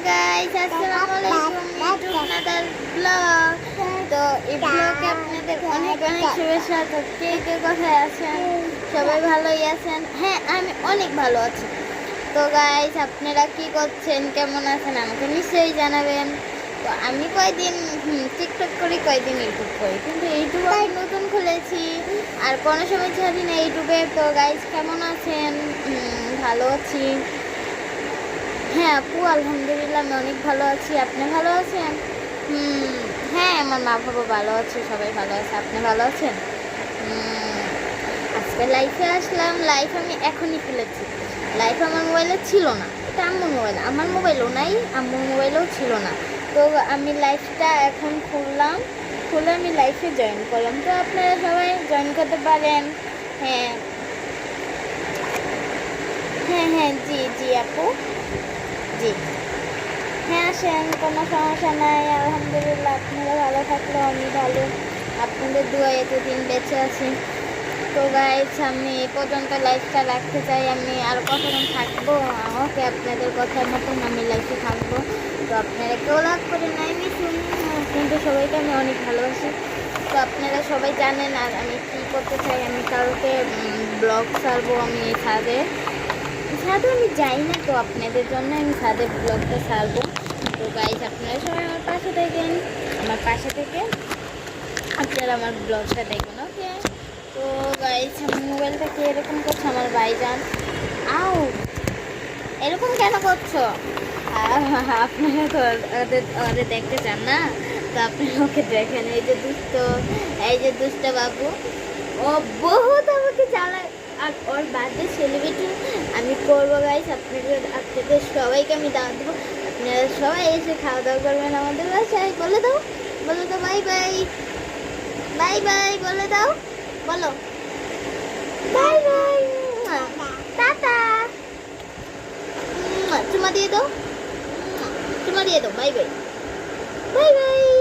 Guys, আসসালামু আলাইকুম। টুকনাদার blog. তো এই ব্লগে আপনাদের অনেক অনেক শুভেচ্ছা। তো কে কে কোথায় আছেন? সবাই ভালোই আছেন? হ্যাঁ, আমি অনেক ভালো আছি। তো গাইস, আপনারা কি করছেন, কেমন আছেন আমাকে নিশ্চয়ই জানাবেন। তো আমি কয়দিন টিকটক করি, কয়দিন ইউটিউব করি, কিন্তু ইউটিউব আমি নতুন খুলেছি আর কোনো সময় ছাড়ি না ইউটিউবে। তো গাইস, কেমন আছেন? ভালো আছি। হ্যাঁ আপু, আলহামদুলিল্লাহ আমি অনেক ভালো আছি। আপনি ভালো আছেন? হ্যাঁ, আমার মা বাবা ভালো আছে, সবাই ভালো আছে। আপনি ভালো আছেন? আজকে লাইফে আসলাম। লাইফ আমি এখনই খুলেছি। লাইফ আমার মোবাইলে ছিল না, এটা আম্মুর মোবাইল। আমার মোবাইলও নাই, আম্মুর মোবাইলেও ছিল না। তো আমি লাইফটা এখন খুলে আমি লাইফে জয়েন করলাম। তো আপনারা সবাই জয়েন করতে পারেন। হ্যাঁ হ্যাঁ হ্যাঁ, জি জি আপু, জি। হ্যাঁ আসেন, কোনো সমস্যা নাই। আলহামদুলিল্লাহ, আপনারা ভালো থাকলেও আমি ভালো। আপনাদের দোয়া এতদিন বেঁচে আছি। তো গাইস, আমি এ পর্যন্ত লাইফটা রাখতে চাই। আমি আর কতক্ষণ থাকবো? আমাকে আপনাদের কথা মতন আমি লাইফে থাকবো। তো আপনারা কেউ লাভ করে নাই, আমি শুনি, কিন্তু সবাইকে আমি অনেক ভালোবাসি। তো আপনারা সবাই জানেন আর আমি কী করতে চাই। আমি কালকে ব্লগ ছাড়বো। আমি ছাদে আমি যাই না, তো আপনাদের জন্য আমি ছাদে ব্লগটা ছাড়বো। তো গাইস, আপনারা সবাই আমার পাশে থাকেন, আমার পাশে থেকে আপনারা আমার ব্লগটা দেখুন, ওকে? তো গাইস, আমার মোবাইলটা কি এরকম করছে আমার ভাইজান? আউ, এরকম কেন করছো? আপনারা তো ওদের দেখতে চান না, তো আপনারা ওকে দেখেন। এই যে দুষ্ট বাবু, ও বহুত আমাকে চালায়। আর ওর বার্থডে সেলিব্রেট আমি করবো গাইস। আপনাদের সবাইকে আমি দাওয়াত দেবো। আপনারা সবাই এসে খাওয়া দাওয়া করবেন আমাদের বাসায়। বলে দাও বাই বাই। বাই বাই বলে দাও, বলো বাই বাই, টাটা, চুমা দিয়ে দাও, বাই বাই, বাই বাই।